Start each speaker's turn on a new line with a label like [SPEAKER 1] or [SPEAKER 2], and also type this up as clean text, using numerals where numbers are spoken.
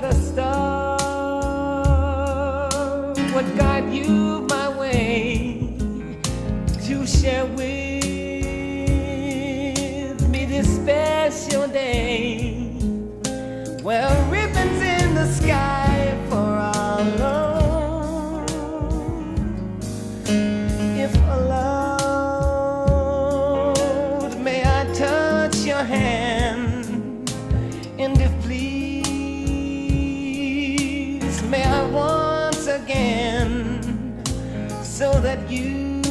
[SPEAKER 1] that a star would guide you my way to share with me this special day. Well, ribbons in the sky for our love. If allowed, may I touch your hand? And if please, may I once again, so that you